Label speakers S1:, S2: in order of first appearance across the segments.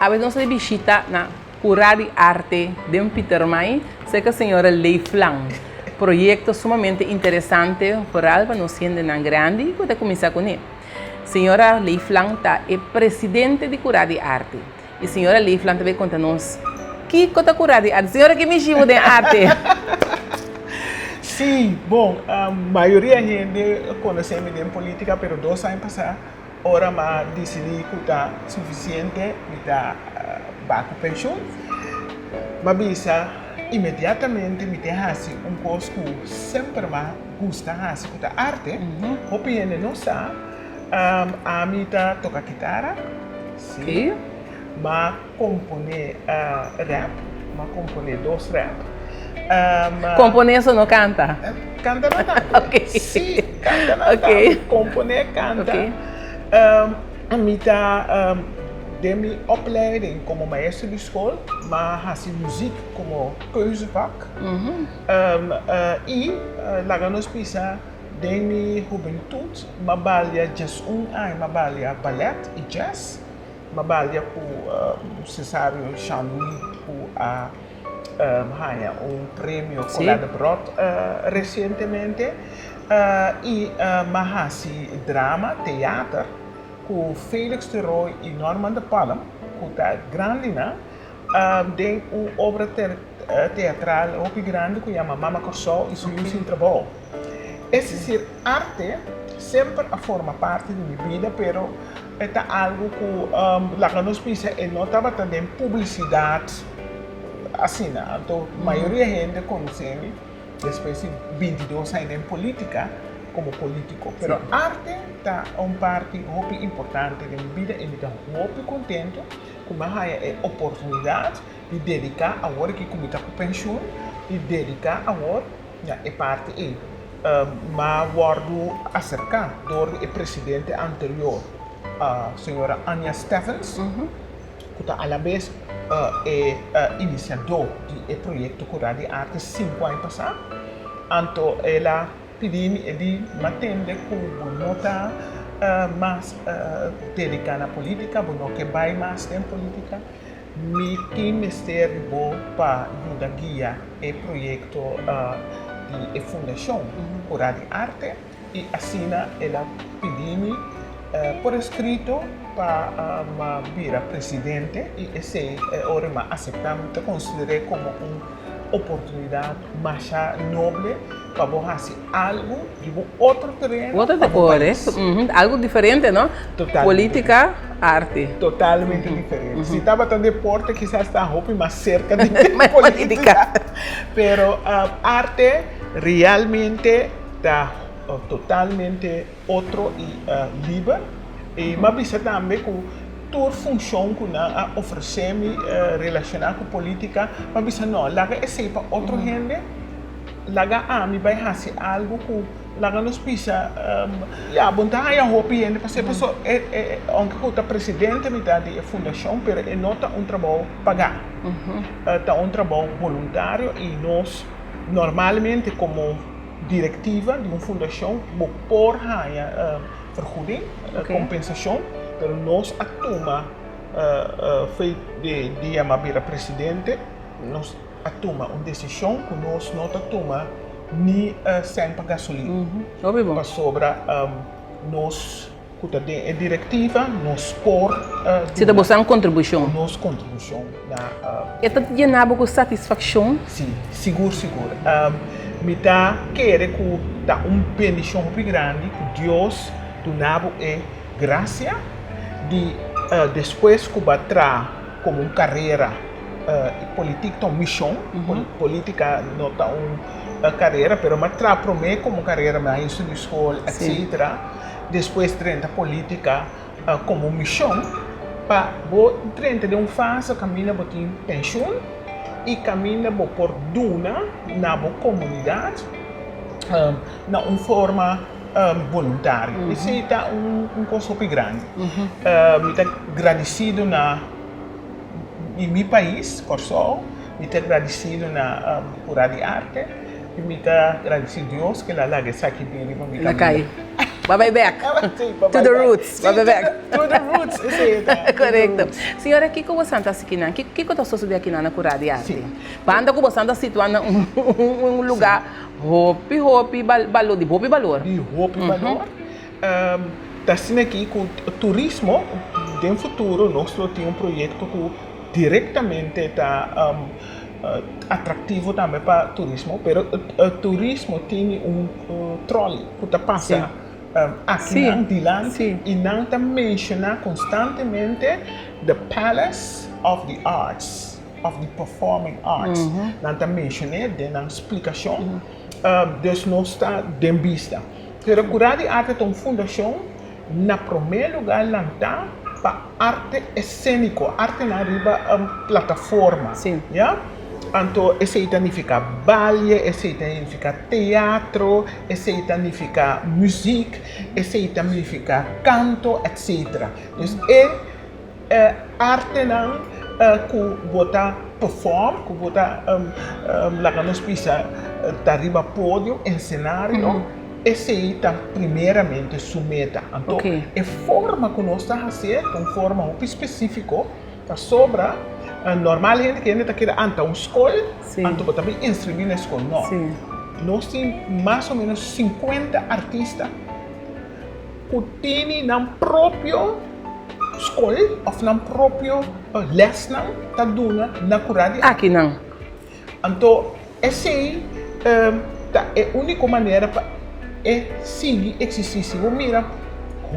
S1: A vez nós visita na Cura de Arte de Peter May, sei que a senhora Leiflang. Projeto sumamente interessante, para nós gente na grande, e vou começar com ele. Senhora Leiflang é presidente de Cura de Arte. E senhora Leiflang também conta-nos que conta Cura de Arte. Senhora que me chama de arte.
S2: Sim, bom, a maioria da gente conhece em política, mas 2 anos passados, ora mas decidi que está suficiente para baixo pensão. Mas bisa imediatamente me tem curso que sempre mais gosta de arte. Opinião não sabe, a mim toca guitarra, sim, mas compone rap, mas compone 2 rap.
S1: Compone isso não canta?
S2: Canta não canta.
S1: Okay.
S2: Sim, canta não
S1: Okay.
S2: canta. Compone canta.
S1: Okay.
S2: A mim de minha opleiding como maestro de escola, mas faço música como keuzevak. E lá nos pisa de minha juventude, ma balia jazz ma balia ballet e jazz, ma balia por Cesário Chanui por a ganha prêmio Colada Brot recentemente e ma drama, teatro com Felix de Roy e Norman de Palm, que está grande, tem uma obra teatral muito grande que chama Mama Corsol e Suiu Sin Trabalho. Essa arte sempre forma parte da minha vida, mas é algo que lá nos pisa e não estava também publicidade assim, então a maioria da gente conhece depois de 22 anos em política como político, mas arte está uma parte muito importante da minha vida e me estou muito contente com a oportunidade de dedicar a hora que eu estou com pensão, de dedicar a hora é parte e mas guardo acerca do presidente anterior, a senhora Anya Steffens, que está à la vez iniciador do projeto Cura de Arte 5 anos passados. Então ela pediu-me de atender que não está mais dedicada à política, não que vai mais em política, me que serve para ajudar a guiar o projeto de fundação Cura de Arte e assim ela pediu-me por escrito para vir a presidente e esse hora me aceitamos, te considerei como uma oportunidade mais nobre para fazer algo de outro terreno.
S1: Outra coisa, algo diferente, não?
S2: Totalmente.
S1: Política, arte.
S2: Totalmente diferente. Se estava tão deporte, quizás está roupa mais cerca de política. Pero arte realmente está totalmente outro e livre. E mas bisa também com toda função que na oferece-me relacionada com política, mas bisa não, lá é sempre para outra gente, lá a mim vai fazer algo que lá nos bisa, vontade a roupa gente, porque a pessoa onde o presidente me dá de fundação, pero é não tá trabalho pagar, tá trabalho voluntário e nós normalmente como diretiva de uma fundação, vou por vergoeding, compensação, pero nós atuma feito de amabira presidente, nós atuma uma decisão que nós não atuma nem sem pagar gasolina. Para sobra nós é diretiva, nós por
S1: se dá uma contribuição.
S2: Nossa contribuição na.
S1: Está te dando com satisfação?
S2: Sim, seguro. Me dá querer que dá bendição muito grande que Deus do nabo é graça de depois que bater como uma carreira política, uma missão, política não está uma carreira, mas bater para mim como carreira mais de escola, etc. Depois de política como missão, para dentro de fase caminha para pensão e caminha por duna na comunidade na uma forma voluntária. Isso é coisa muito grande. Me está agradecido em meu país, Corsol, me está agradecido na Cura de Arte e me está agradecido a Deus que ela está aqui dentro.
S1: Na caia. Vai back.
S2: Sim,
S1: To the roots.
S2: Sim,
S1: Vai back.
S2: To the roots, sim.
S1: Correto. Senhora, que você está aqui na? Que você está aqui na Cura de Arte?
S2: Sim.
S1: Banda que você está situada em lugar hopi valor de hopi valor.
S2: De roupa e valor. Tá sendo aqui com o turismo, no futuro, nós temos um projeto que diretamente está atrativo também para turismo, mas o turismo tem trolley que passa aqui de lá e não está mencionando constantemente the Palace of the Arts, of the Performing Arts. Não está mencionando, na explicação, dus não está de vista. Pero Cura de Arte tem uma fundação, na primeiro lugar, lá está para arte cênico, arte na riba plataforma.
S1: Sim.
S2: Yeah? Então, esse significa ballet, esse significa teatro, esse significa música, esse significa canto, etc. Então, é arte não que você performa, que você lá nos pisa da riba pódio, em cenário, esse está primeiramente sua meta. Então, a forma que nós estamos fazendo, uma forma muito específica, para sobra. Normalmente, quem está aqui anta uma escola, anta também inscrever na escola. Não.
S1: Sim.
S2: Nós temos mais ou menos 50 artistas que têm na própria escola, ou na própria lesson, está dando na Cura de Arte.
S1: Aqui não.
S2: Então, essa é a única maneira para seguir exercício. Mira,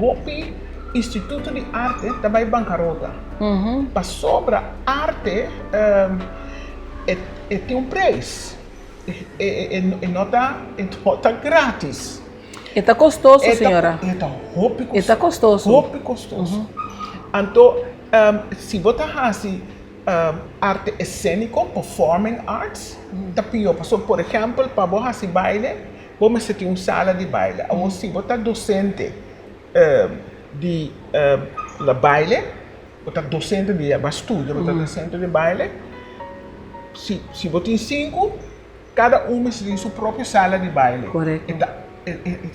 S2: Hopi Instituto de Arte também é bancarrota. Para sobra arte tem um preço. Não está grátis.
S1: Está custoso, senhora.
S2: Está roupa custoso.
S1: Está custoso.
S2: Roupa custoso. Então, se você faz arte cênica, performing arts, está pior. Por exemplo, para você fazer baile, você tem uma sala de baile. Ou se você é docente de baile, você é docente de estúdio, você é docente de baile, se você tem 5, cada um tem sua própria sala de baile.
S1: Correto.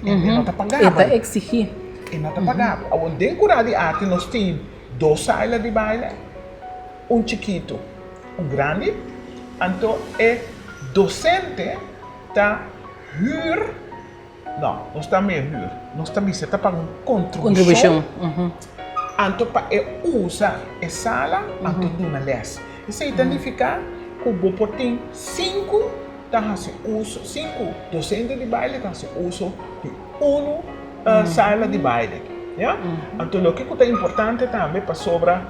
S2: Não está pagável.
S1: Está exigir.
S2: E não está pagável. Onde em Cura de Arte nós temos 2 salas de baile, um chiquito, um grande. Então, docente está não está meio nós também está pagando contribuição. Então, para usar a sala, então duna les. Isso significa que você tem 5 docentes de baile, uso de uma sala de baile. Yeah? Então, o que é importante também para sobra,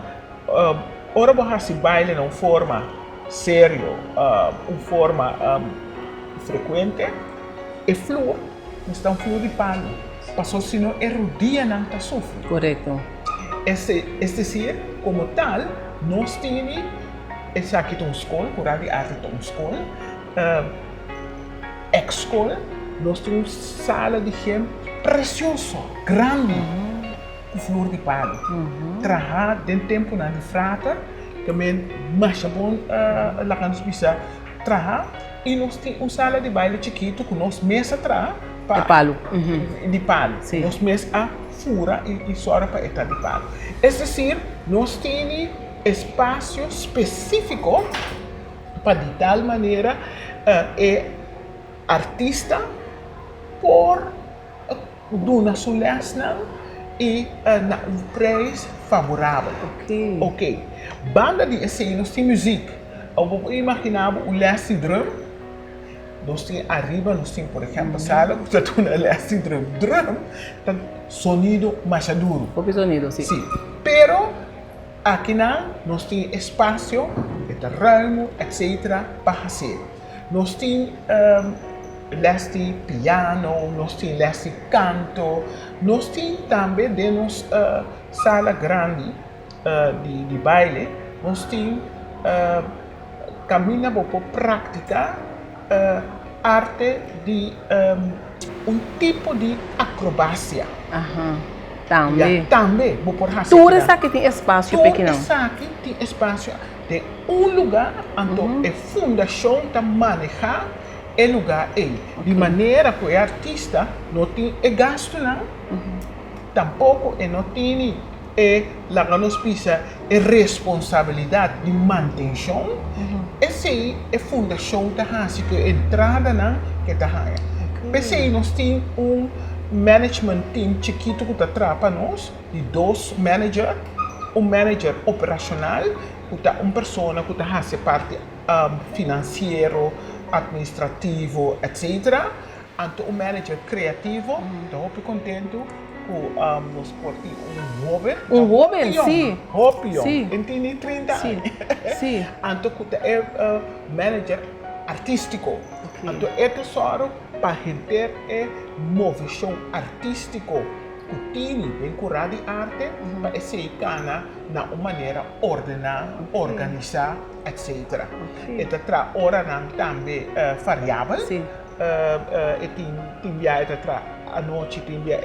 S2: ora você baile de uma forma séria, uma forma frequente, e flor, está um flor de palo. Passou se não erudia não está sofrendo.
S1: Correto.
S2: É decir, como tal, nós temos essa aqui tem uma escola, Cura de Arte tem uma escola, ex-escola, nós temos sala de gente preciosa, grande, com flor de palo. Trabalhar dentro do tempo na de frata, também mais bom lá que nós precisamos trabalhar. E nós temos uma sala de baile chiquito com nós mesa atrás.
S1: De palo.
S2: De palo.
S1: Sim.
S2: Nós mesa a fura e só para estar de palo. É decir, nós temos espaço específico para de tal maneira artista por uma solução e um preço favorável. Ok. Banda de assim, nós temos música. Eu imaginava o Lassie Drum. Nós temos arriba, nós temos, por exemplo, sala que está na Lassie Drum. Drum tem sonido mais duro.
S1: O sonido, sim.
S2: Sim. Pero aqui nós temos espaço, terreno, etc. para fazer. Nós temos Lassie piano, nós temos Lassie canto, nós temos também de nossa sala grande de baile, nós temos caminha para praticar arte de tipo de acrobacia.
S1: Também.
S2: Também, vou por fazer.
S1: Tudo isso aqui tem espaço pequeno.
S2: Tudo isso aqui tem espaço de um lugar onde a fundação está manejar é lugar aí. De maneira que o artista não tem gasto, não. Tampouco não tem lá nos pisa responsabilidade de manutenção. Essa aí é a fundação da Hansi, que entrada na que tá aí. Esse aí nós temos management team chiquito que está para nós, de 2 managers, manager operacional, que está pessoa que está parte financeiro, administrativo, etc. Então, manager criativo, estou muito contente com nós portamos jovem.
S1: Jovem, sim.
S2: Jovem, ele tem 30
S1: Sim.
S2: anos.
S1: Sim.
S2: Então, é manager artístico. Então, é só para render movição artístico que tem bem curado de arte para esse cana na uma maneira ordenar, organizar, etc. E tra ora também variável.
S1: Sim.
S2: E tem via a noite tem via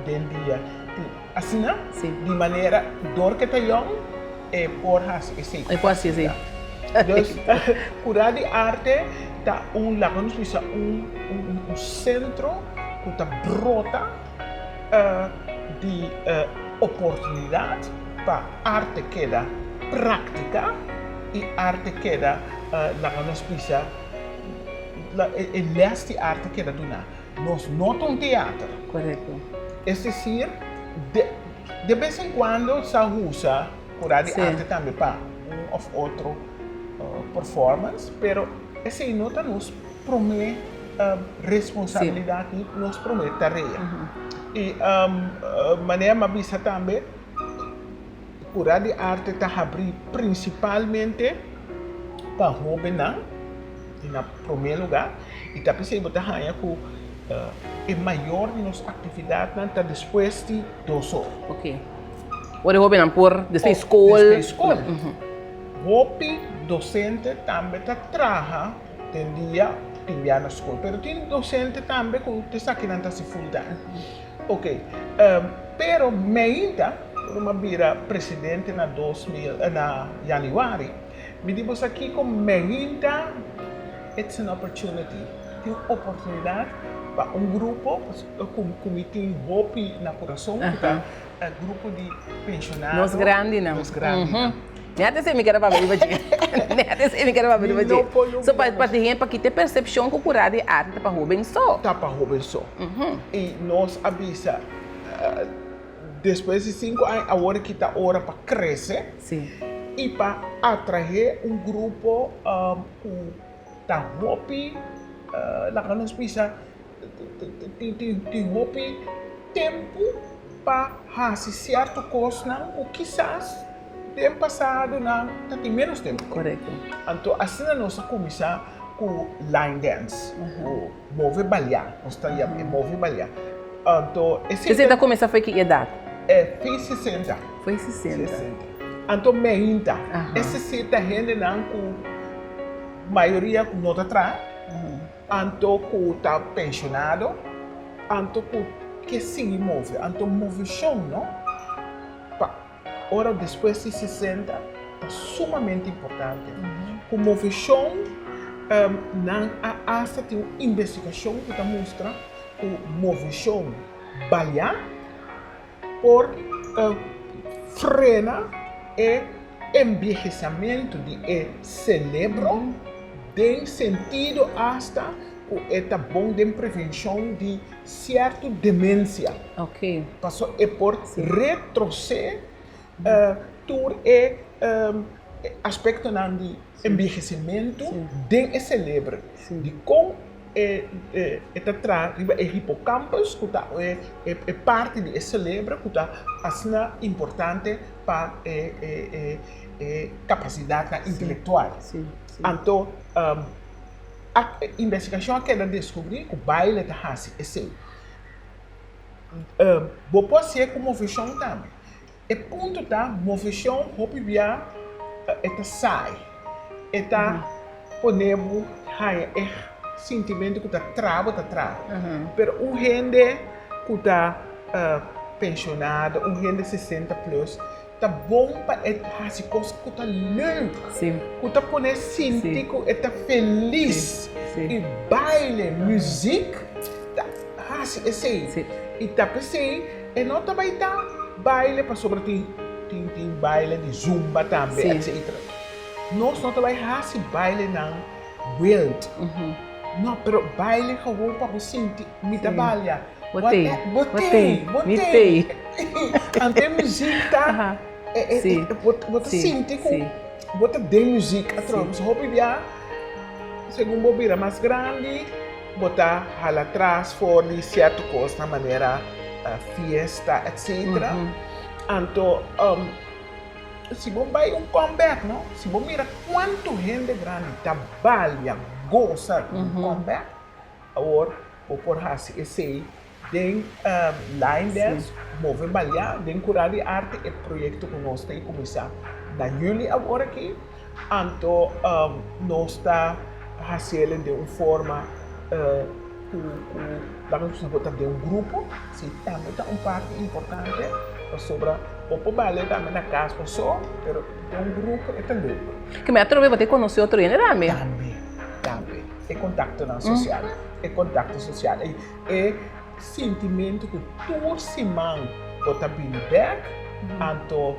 S2: del dia assim,
S1: Sim.
S2: de maneira dor que tá young e por has esse.
S1: Eu posso dizer.
S2: Então, curar de arte tá lagos bisa centro que tá brota de oportunidade para arte que da prática e arte que da lagos bisa leste arte que da duna. Nós não teatro.
S1: Correto.
S2: É decir, de vez em quando se usa curar de arte também para ou outro performance, pero esse nota nos promete responsabilidade, nos promete tarefa. E maneira mais também, curar de arte está abrindo principalmente para jovens, na primeiro lugar, e está pensando que é maior de nossa atividade está depois de 2 horas.
S1: Ok. Ora, eu vou por desde escola.
S2: Desde escola. Hopi docente também trabalha tem dia na escola, mas tem docente também que está aqui na full time. Ok. Pero ainda, uma vira presidente na januário, me diz aqui que ainda it's an opportunity. Tem oportunidade para grupo, como tem Hopi na coração, grupo de pensionados.
S1: Nos grandes, não.
S2: Nos grandes.
S1: Até se me quer para ver, até se me quer para ver, só para ter para que ter percepção que o curar de arte para jovem só.
S2: Tá para jovem só. E nós avisa depois de 5 anos, agora que está hora para crescer.
S1: Sim.
S2: E para atrair grupo da Hopi, lá nós precisa tem Hopi tempo para fazer certo coisa, ou quizás tempo passado não tem menos tempo.
S1: Correto.
S2: Então, assim nós começamos com line dance, o move balhar, nós estamos move balhar. Então,
S1: esse você começou foi que idade?
S2: Foi 60.
S1: Foi 60.
S2: Então, ainda, esse se está rendendo com maioria não está atrás, então que está pensionado, então que se move, então move chão, não? Ora, depois de 60, é sumamente importante. Com move chão, há uma investigação que mostra que move chão balhar por frena e envelhecimento de cérebro, tem sentido hasta que é bom de prevenção de certa demência.
S1: Ok.
S2: Passou por retroceder todo aspecto de envelhecimento do cérebro. De como o hipocampus, que é parte do cérebro, que é importante para a capacidade intelectual. Então, a investigação que ela descobriu que o baile da raça é seu. Pode ser como movição também. E ponto da movição, hopi via, sai. Ponemos sentimento que está trava. Pero gente que está pensionado, gente 60 plus, está bom para fazer coisas que está leuk.
S1: Sim.
S2: Que está poder sentir que está feliz.
S1: Sim.
S2: E baile, música, assim,
S1: Sim.
S2: e tá pensei, e não também tá baile para sobre tem baile de zumba também,
S1: Sim.
S2: etc. Nós não também assim baile na wild. Não, pero baile gewoon para você sentir, me trabalha.
S1: Botei.
S2: Ante música,
S1: Sim.
S2: você
S1: Sim.
S2: sente
S1: Sim.
S2: com, você tem música, atrás, roupa já, segundo bobira mais grande, botar hala atrás, fora de certa coisa, na maneira fiesta, etc. Então, se você vai comeback, não? Se você mira quanto gente grande trabalha, goza do comeback, agora, ou por assim, esse tem line dance, move balhar, tem curar de arte, é projeto que nós temos começar na julho agora aqui, então nós está fazendo de uma forma vamos botar de um grupo, se também está parte importante sobre o balé também na casa só, mas de um grupo é também.
S1: Que me atrove você conhecer outro ainda também.
S2: Também. É contato social. É contato social. É sentimento que todo semana você bem back, então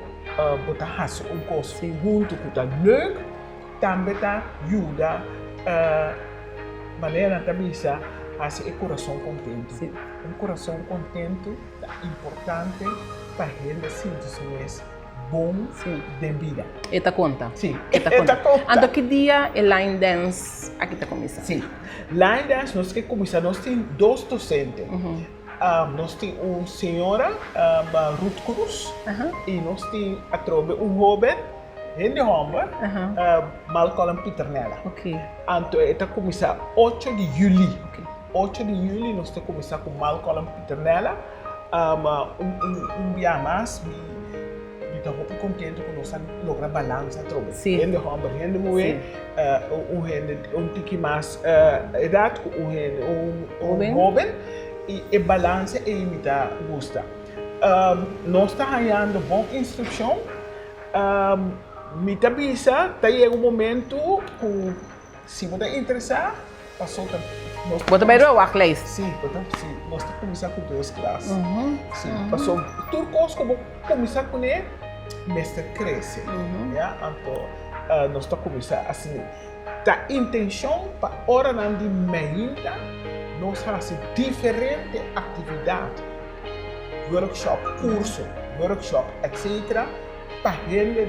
S2: você faz coisa junto que está leuk, também está ajuda maneira também assim é coração contente.
S1: Sim.
S2: Coração contente é importante para a gente sentir-se mais bom de vida.
S1: Esta conta.
S2: Sim,
S1: Esta conta. Então, que dia é line dance aqui está começando?
S2: Sim, line dance nós que começamos, nós temos 2 docentes. Nós temos uma senhora, Ruth Cruz, e nós temos a trobe jovem, Henry Homber, Malcolm Peternella.
S1: Ok.
S2: Então, está começando 8 de julho. 8 de julho nós estamos começando com Malcolm Peternella. Dia mais, estou muito contente que nós logramos balança trobe. Henry Homber, Henry Moe, tique mais idade, jovem, e balança é imita gosta. Nós estamos ganhando boa instrução. Me avisa, daí é um momento que, se você está interessado, passou
S1: Você vai ver o worklist?
S2: Sim, nós estamos começando com 2 classes. Sim, passou tudo como começar com ele, mestre cresce. Então, nós estamos começando assim. A intenção para a hora de meinta, nós fazemos diferentes atividades, workshop, curso, workshop, etc. Para gente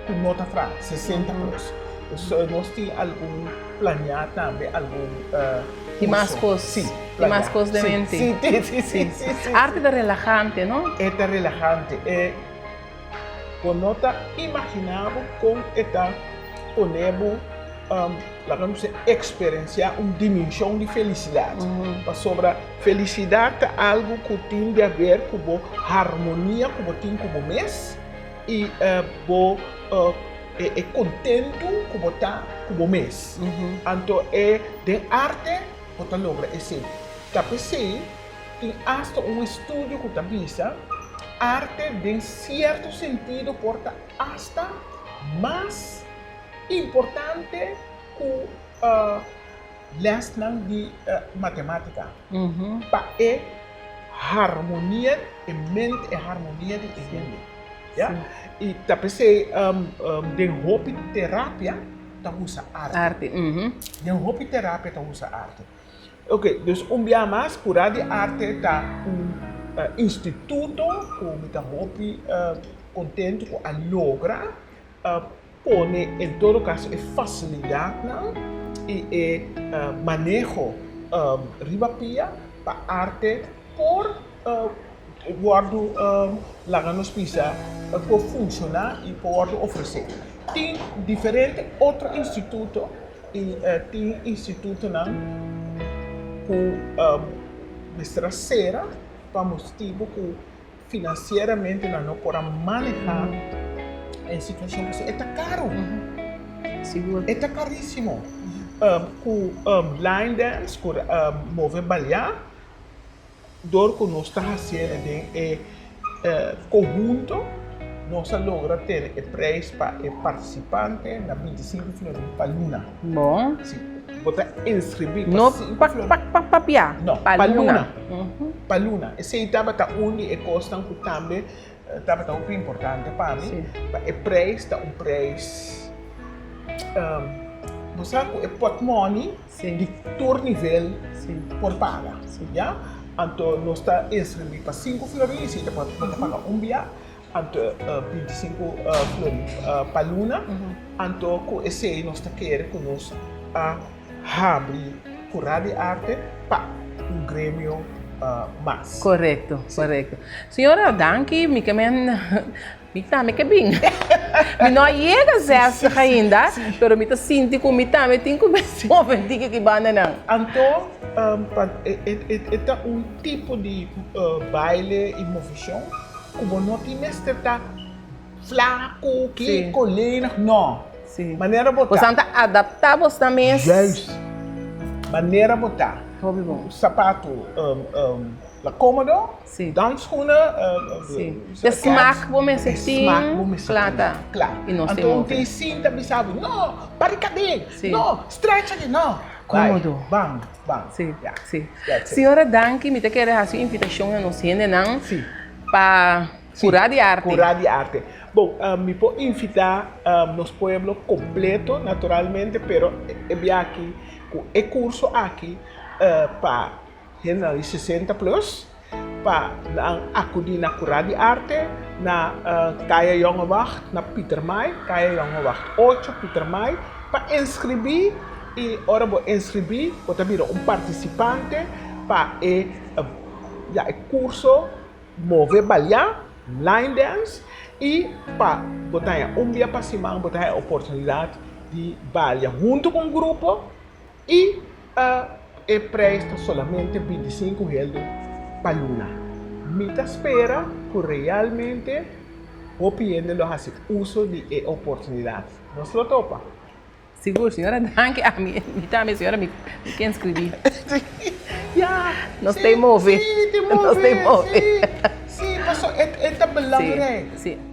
S2: com nota fraca, 60 plus. Nós temos algum planeado também, algum
S1: e mais coisas.
S2: Sim.
S1: E mais coisas de mente.
S2: Sim.
S1: Arte é relajante, não?
S2: É relajante. Com nota imaginável com esta ponemos experienciar uma dimensão de felicidade. Sobre felicidade é algo que tem a ver com a harmonia que você tem com o mês e é contente com você está com o mês. Então, de arte, você logra esse. Também tem hasta um estudo que avisa arte, em certo sentido, porta hasta mais importante que lesson de matemática. Para harmonia de mente e harmonia de mente. E também de hobby terapia, usa arte. De hobby terapia, usa arte. Ok, dus dia mais, por de arte, está instituto, com o hobby contente com a logra, pone, em todo caso, facilidade e manejo ribapia para arte por guardo lá nos pisa por funcionar e por oferecer. Tem diferentes outros institutos e tem instituto com mestraceira para motivo que financeiramente não pode manejar a situação que é caro.
S1: Seguro.
S2: É caríssimo. Com line dance, com mover balhar, dor que nós estamos fazendo é conjunto, nós logra ter o preço para o participante na 25 para Luna.
S1: Bom.
S2: Sim. Bota inscrever
S1: No papia.
S2: No, paluna. Paluna. E se estava tá onde e custa que também estava tá muito importante para mim. O preço tá preço. Você sabe, é portmoney de todo nível por pagar. Já? Então, nós está inscrever para 5 florins, você pode pagar dia. Então, 25 florins paluna. Então, com esse aí, nós está querendo que nós abrir curar de arte para grêmio mais.
S1: Correto, correto. Senhora, danke, me que me que bem. Me não chega certo ainda, pero me sinto como me também tenho que mover que banana.
S2: Então, é tipo de baile e movição, como não tem mestre tá flaco, que colina, não.
S1: Sim.
S2: Maneira botar.
S1: Você está adaptável também.
S2: Yes. Maneira botar. Sapato cômodo, dansschoenen,
S1: de smaak vamos sentir,
S2: claro.
S1: E nós
S2: então tem cinta, sabe? Não, barricadinho, não, stretch aqui, não.
S1: Cômodo.
S2: Bang, bang.
S1: Sim, sim. Senhora, danke, me quer fazer uma invitação a nós não para curar de arte.
S2: Curar de arte. Bom, me pode invitar nos pueblos completo, naturalmente, pero é aqui, o curso aqui para gente 60 plus, para acudir na curar de arte, na Kaya Jongewacht, na Pieter Mai, Kaya Jongewacht 8, Pieter Mai, para inscrever e ora vou inscrever, vou também participante para o curso mover balhar, line dance e para botar dia para cima, botar a oportunidade de balhar junto com o grupo e é preço somente 25 euros para Luna. Me espera que realmente o cliente lo hace uso de oportunidade. Nós lo topa.
S1: Seguro, senhora, danke. A senhora me quer inscrever. Nós temos mover. Nós temos mover.
S2: Sim, mas é belangrijk.
S1: Sim. Sim.